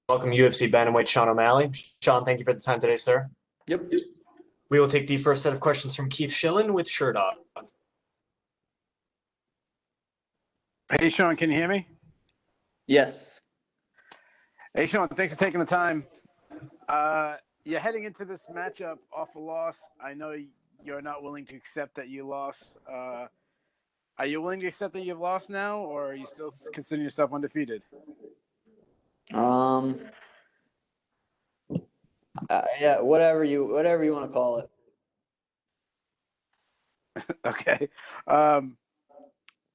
welcome UFC bantamweight Sean O'Malley. Sean, thank you for the time today, sir. Yep. We will take the first set of questions from Keith Schillen with Sherdog. Hey, Sean, can you hear me? Yes. Hey, Sean, thanks for taking the time. You're heading into this matchup off a loss. I know you're not willing to accept that you lost. Are you willing to accept that you've lost now, or are you still considering yourself undefeated? Yeah, whatever you want to call it. Okay.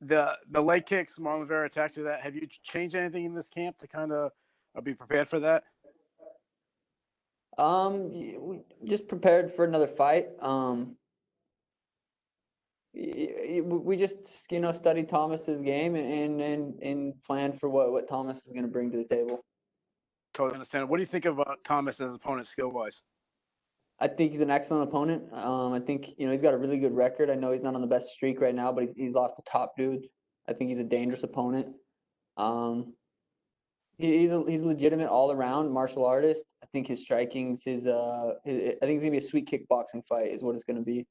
The leg kicks, Marlon Vera attacked you that. Have you changed anything in this camp to kind of be prepared for that? We just prepared for another fight. We just studied Thomas's game and planned for what Thomas is going to bring to the table. Totally understand. What do you think about Thomas as an opponent skill wise? I think he's an excellent opponent. I think he's got a really good record. I know he's not on the best streak right now, but he's lost to top dudes. I think he's a dangerous opponent. He's legitimate all around martial artist. I think his striking's I think it's gonna be a sweet kickboxing fight is what it's gonna be.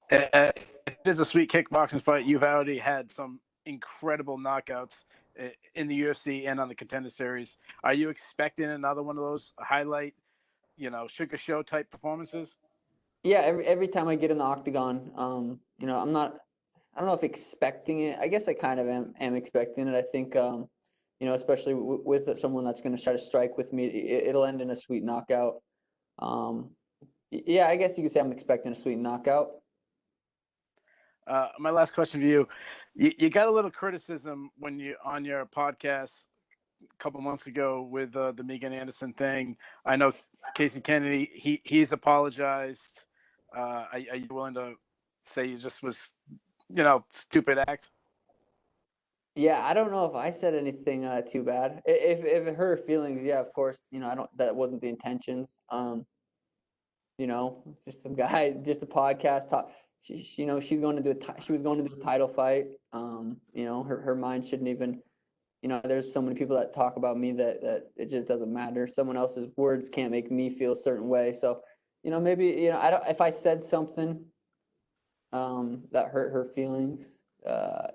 It is a sweet kickboxing fight. You've already had some incredible knockouts in the UFC and on the Contender Series. Are you expecting another one of those highlight, sugar show type performances? Yeah, every time I get in the octagon, I'm not. I don't know if expecting it. I guess I kind of am expecting it. I think, especially with someone that's going to try to strike with me, it'll end in a sweet knockout. Yeah, I guess you could say I'm expecting a sweet knockout. My last question to you. You got a little criticism when you on your podcast a couple months ago with the Megan Anderson thing. I know Casey Kennedy, he's apologized. Are you willing to say you just was, stupid act? Yeah, I don't know if I said anything too bad. If it hurt her feelings, yeah, of course. I don't. That wasn't the intentions. Just some guy, just a podcast talk. She's going to do she was going to do a title fight. Her mind shouldn't even. There's so many people that talk about me that it just doesn't matter. Someone else's words can't make me feel a certain way. So, maybe I don't. If I said something, that hurt her feelings.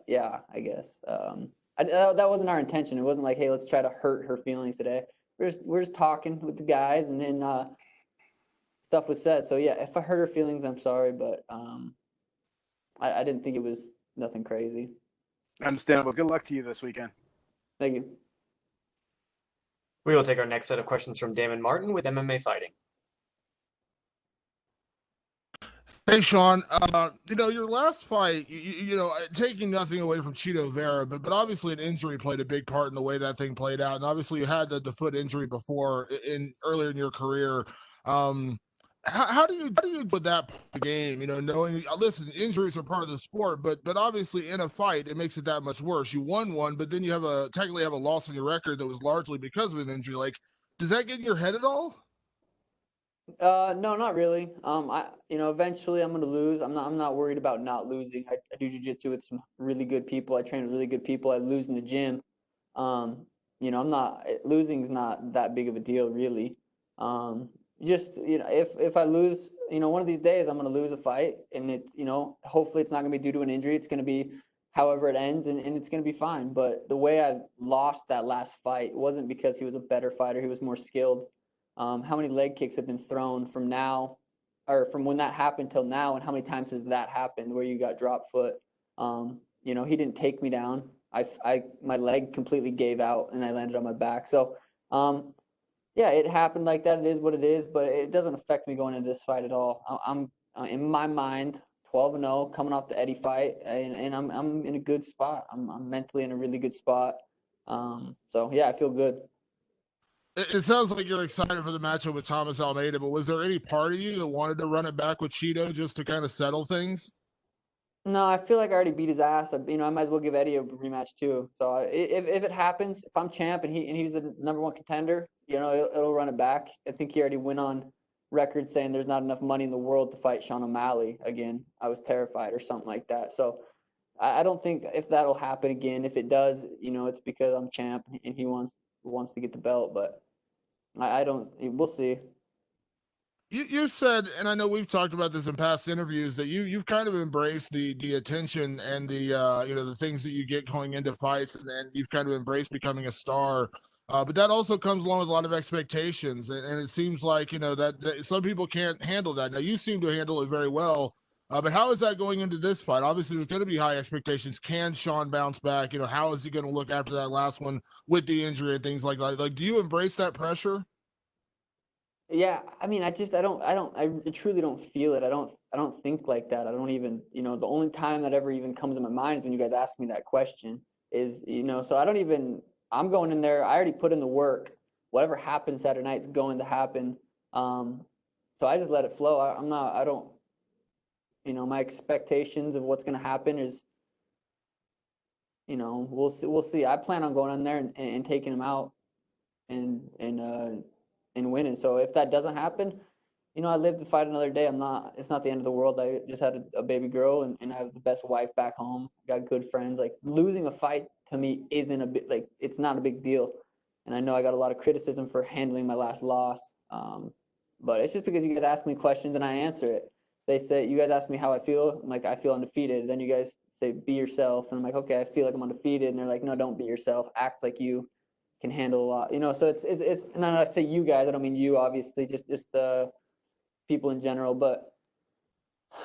Yeah, I guess. That wasn't our intention. It wasn't like, hey, let's try to hurt her feelings today. We're just talking with the guys, and then stuff was said. So yeah, if I hurt her feelings, I'm sorry, but I didn't think it was nothing crazy. Understandable. Good luck to you this weekend. Thank you. We will take our next set of questions from Damon Martin with MMA Fighting. Hey, Sean, your last fight, taking nothing away from Chito Vera, but obviously an injury played a big part in the way that thing played out. And obviously you had the foot injury before earlier in your career. How do you with that game, knowing, listen, injuries are part of the sport, but obviously in a fight, it makes it that much worse. You won one, but then you technically have a loss on your record that was largely because of an injury. Like, does that get in your head at all? No, not really. Eventually I'm gonna lose. I'm not worried about not losing. I do jiu-jitsu with some really good people. I train with really good people. I lose in the gym. Losing's not that big of a deal, really. If I lose, one of these days I'm gonna lose a fight, and hopefully it's not gonna be due to an injury. It's gonna be however it ends, and it's gonna be fine. But the way I lost that last fight wasn't because he was a better fighter. He was more skilled. How many leg kicks have been thrown from now, or from when that happened till now, and how many times has that happened where you got drop foot? He didn't take me down. My leg completely gave out, and I landed on my back. So, yeah, it happened like that. It is what it is, but it doesn't affect me going into this fight at all. I'm in my mind 12-0, coming off the Eddie fight, and I'm in a good spot. I'm mentally in a really good spot. So yeah, I feel good. It sounds like you're excited for the matchup with Thomas Almeida, but was there any part of you that wanted to run it back with Chito just to kind of settle things? No, I feel like I already beat his ass. I might as well give Eddie a rematch too. So if it happens, if I'm champ and he's the number one contender, it'll run it back. I think he already went on record saying there's not enough money in the world to fight Sean O'Malley again. I was terrified or something like that. So, I don't think if that'll happen again. If it does, it's because I'm champ and he wants to get the belt. But I don't. We'll see. You said, and I know we've talked about this in past interviews, that you've kind of embraced the attention and the the things that you get going into fights, and you've kind of embraced becoming a star. But that also comes along with a lot of expectations, and it seems like that some people can't handle that. Now you seem to handle it very well. But how is that going into this fight? Obviously, there's going to be high expectations. Can Sean bounce back? How is he going to look after that last one with the injury and things like that? Like, do you embrace that pressure? Yeah, I mean, I truly don't feel it. I don't think like that. I don't even, the only time that ever even comes to my mind is when you guys ask me that question is, so I don't even, I'm going in there. I already put in the work. Whatever happens Saturday night's going to happen. So I just let it flow. I don't, my expectations of what's going to happen is, we'll see. I plan on going in there and taking him out and winning. So if that doesn't happen, I live to fight another day. It's not the end of the world. I just had a baby girl and I have the best wife back home. Got good friends. Like losing a fight to me isn't a bit like, it's not a big deal. And I know I got a lot of criticism for handling my last loss. But it's just because you guys ask me questions and I answer it. They say, you guys ask me how I feel. I'm like, I feel undefeated. Then you guys say, be yourself. And I'm like, okay, I feel like I'm undefeated. And they're like, no, don't be yourself. Act like you can handle a lot. So it's and then I say you guys, I don't mean you obviously, just the people in general, but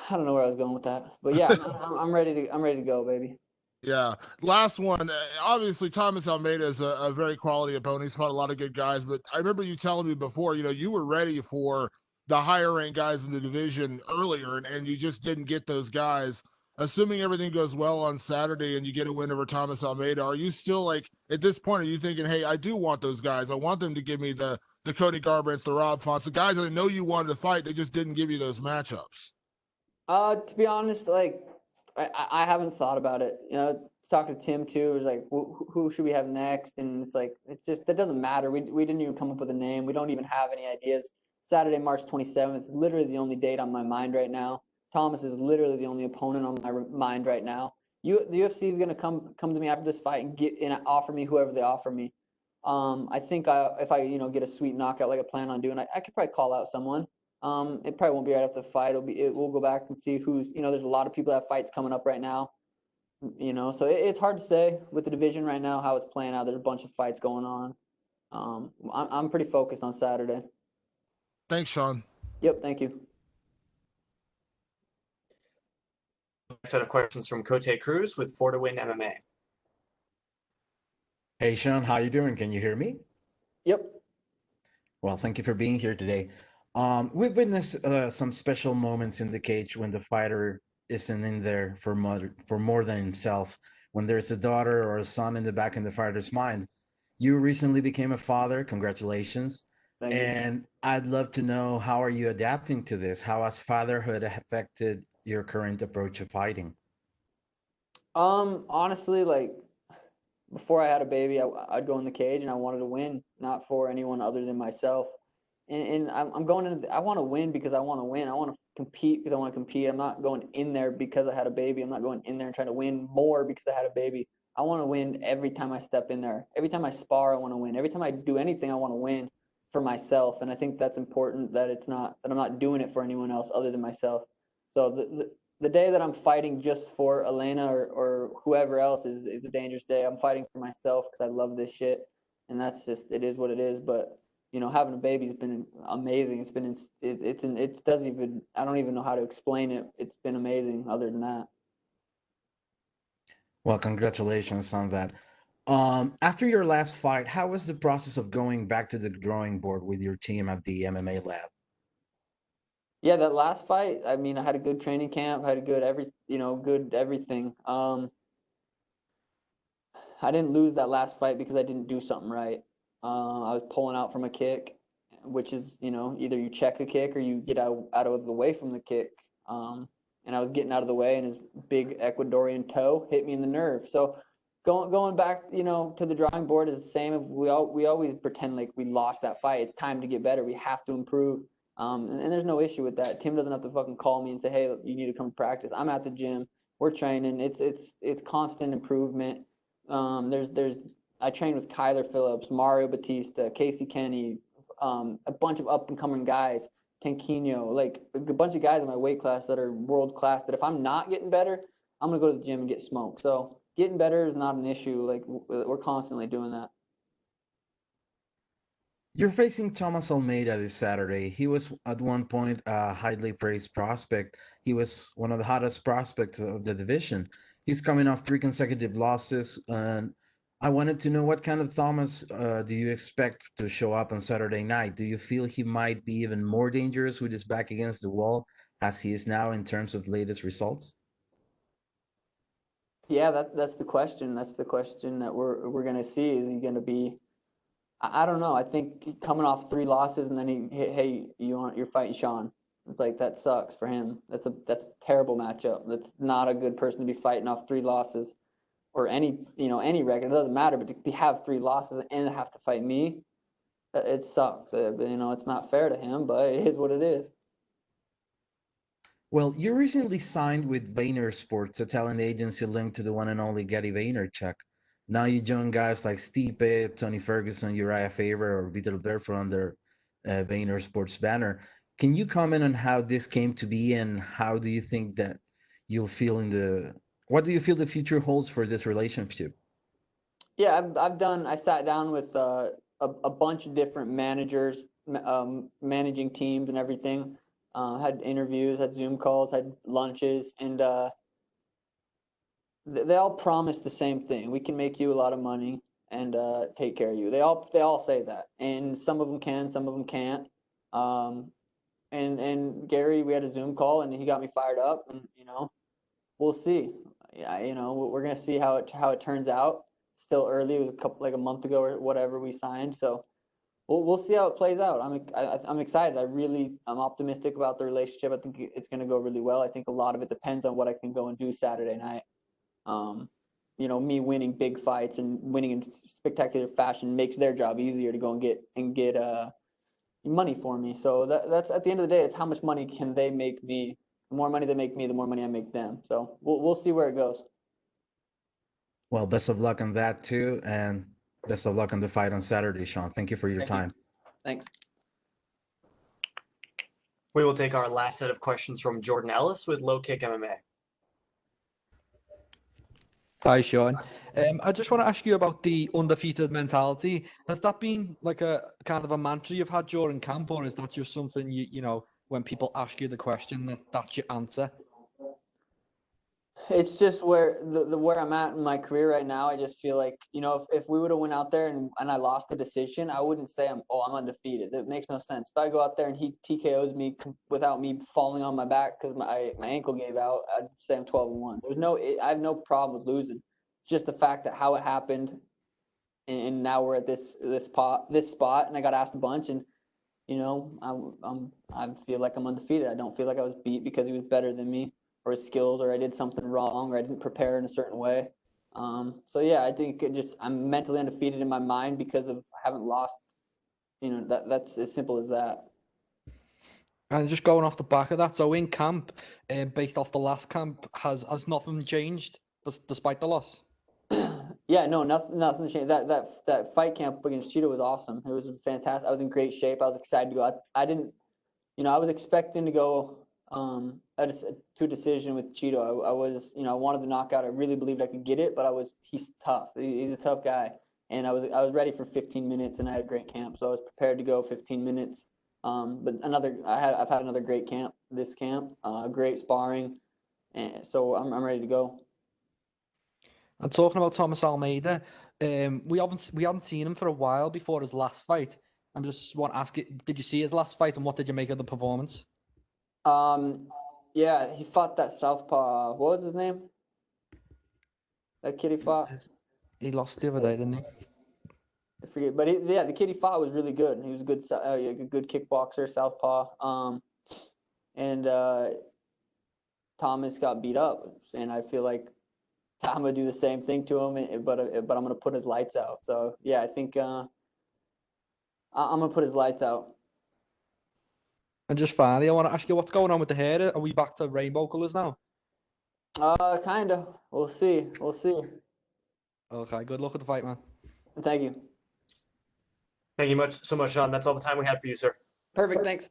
I don't know where I was going with that. But yeah, I'm ready to go, baby. Yeah. Last one. Obviously, Thomas Almeida is a very quality opponent. He's fought a lot of good guys, but I remember you telling me before, you were ready for the higher ranked guys in the division earlier, and you just didn't get those guys. Assuming everything goes well on Saturday and you get a win over Thomas Almeida, are you still like at this point? Are you thinking, hey, I do want those guys. I want them to give me the Cody Garbrandts, the Rob Fonts, the guys that I know you wanted to fight. They just didn't give you those matchups. To be honest, like I haven't thought about it. Talking to Tim too, it was like who should we have next? And it's like it's just that doesn't matter. We didn't even come up with a name. We don't even have any ideas. Saturday, March 27th is literally the only date on my mind right now. Thomas is literally the only opponent on my mind right now. The UFC is gonna come to me after this fight and offer me whoever they offer me. I think if I get a sweet knockout like I plan on doing, I could probably call out someone. It probably won't be right after the fight. We'll go back and see who's, there's a lot of people that have fights coming up right now, so it's hard to say with the division right now how it's playing out. There's a bunch of fights going on. I'm pretty focused on Saturday. Thanks, Sean. Yep. Thank you. Next set of questions from Cote Cruz with 4 to Win MMA. Hey Sean, how you doing? Can you hear me? Yep. Well, thank you for being here today. We've witnessed some special moments in the cage when the fighter isn't in there for more than himself. When there's a daughter or a son in the back in the fighter's mind. You recently became a father. Congratulations. Thank you. And I'd love to know, how are you adapting to this? How has fatherhood affected your current approach of fighting? Honestly, like before I had a baby, I'd go in the cage and I wanted to win, not for anyone other than myself. And I'm going in. I want to win because I want to win. I want to compete because I want to compete. I'm not going in there because I had a baby. I'm not going in there and trying to win more because I had a baby. I want to win every time I step in there. Every time I spar, I want to win. Every time I do anything, I want to win for myself. And I think that's important, that I'm not doing it for anyone else other than myself. So the day that I'm fighting just for Elena or whoever else is a dangerous day. I'm fighting for myself because I love this shit, and that's just, it is what it is. But having a baby has been amazing. It doesn't even, I don't even know how to explain it. It's been amazing other than that. Well, congratulations on that. After your last fight, how was the process of going back to the drawing board with your team at the MMA lab? Yeah, that last fight, I mean, I had a good training camp, I had a good good everything. I didn't lose that last fight because I didn't do something right. I was pulling out from a kick, which is, either you check the kick or you get out of the way from the kick. And I was getting out of the way, and his big Ecuadorian toe hit me in the nerve. So going back, to the drawing board is the same. We always pretend like we lost that fight. It's time to get better. We have to improve. And there's no issue with that. Tim doesn't have to fucking call me and say, hey, you need to come to practice. I'm at the gym we're training. It's constant improvement. I trained with Kyler Phillips, Mario Batista, Casey Kenny, a bunch of up and coming guys, Tanquino, like a bunch of guys in my weight class that are world class. That if I'm not getting better, I'm gonna go to the gym and get smoked. So getting better is not an issue. Like we're constantly doing that. You're facing Thomas Almeida this Saturday. He was at one point a highly praised prospect. He was one of the hottest prospects of the division. He's coming off 3 consecutive losses, and I wanted to know what kind of Thomas do you expect to show up on Saturday night? Do you feel he might be even more dangerous with his back against the wall as he is now in terms of latest results? Yeah, that's the question. That's the question that we're gonna see. Is he gonna be? I don't know. I think coming off 3 losses and then hey, you're fighting Sean. It's like that sucks for him. That's a terrible matchup. That's not a good person to be fighting off 3 losses or any record. It doesn't matter. But to have 3 losses and have to fight me, it sucks. It's not fair to him, but it is what it is. Well, you recently signed with Vayner Sports, a talent agency linked to the one and only Gary Vaynerchuk. Now you join guys like Stipe, Tony Ferguson, Uriah Faber, or Vitor Belfort under Vayner Sports banner. Can you comment on how this came to be, and how do you think that you'll feel what do you feel the future holds for this relationship? Yeah, I sat down with a bunch of different managers, managing teams and everything. Had interviews, had Zoom calls, had lunches, and they all promised the same thing. We can make you a lot of money and take care of you. They all say that, and some of them can, some of them can't. And Gary, we had a Zoom call, and he got me fired up, and we'll see. Yeah, we're gonna see how it turns out. Still early. It was like a month ago or whatever we signed, so we'll see how it plays out. I'm excited. I'm optimistic about the relationship. I think it's gonna go really well. I think a lot of it depends on what I can go and do Saturday night. Um, me winning big fights and winning in spectacular fashion makes their job easier to go and get money for me. So that's at the end of the day, it's how much money can they make me. The more money they make me, the more money I make them. So we'll see where it goes. Well, best of luck on that too, and best of luck on the fight on Saturday, Sean. Thank you for your Thank you. time. Thanks. We will take our last set of questions from Jordan Ellis with Low Kick MMA. Hi, Sean. I just want to ask you about the undefeated mentality. Has that been like a kind of a mantra you've had during camp, or is that just something when people ask you the question, that's your answer? It's just where where I'm at in my career right now. I just feel like, if we would have went out there and I lost the decision, I wouldn't say I'm undefeated. It makes no sense. If I go out there and he TKOs me without me falling on my back because my ankle gave out, I'd say I'm 12-1. I have no problem with losing. It's just the fact that how it happened, and now we're at this spot, and I got asked a bunch, and I feel like I'm undefeated. I don't feel like I was beat because he was better than me, or his skills, or I did something wrong, or I didn't prepare in a certain way. So yeah, I think I'm mentally undefeated in my mind because I haven't lost. That's as simple as that. And just going off the back of that, so in camp, based off the last camp, has nothing changed despite the loss? Yeah, no, nothing changed. That fight camp against Cheeto was awesome. It was fantastic. I was in great shape. I was excited to go. I didn't, I was expecting to go to a decision with Cheeto. I was, I wanted the knockout. I really believed I could get it, but he's tough. He's a tough guy, and I was ready for 15 minutes, and I had a great camp, so I was prepared to go 15 minutes. But I've had another great camp. This camp, great sparring, and so I'm ready to go. And talking about Thomas Almeida, we hadn't seen him for a while before his last fight. I just want to ask it: did you see his last fight, and what did you make of the performance? Yeah, he fought that southpaw. What was his name? That kid he fought. He lost the other day, didn't he? I forget, but the kid he fought was really good. He was a good kickboxer, southpaw. And Thomas got beat up, and I feel like I'm gonna do the same thing to him, but I'm gonna put his lights out. So yeah, I think I'm gonna put his lights out. And just finally, I want to ask you what's going on with the hair. Are we back to rainbow colors now? Kinda. We'll see. We'll see. Okay, good luck with the fight, man. Thank you. Thank you so much, Sean. That's all the time we had for you, sir. Perfect. Thanks.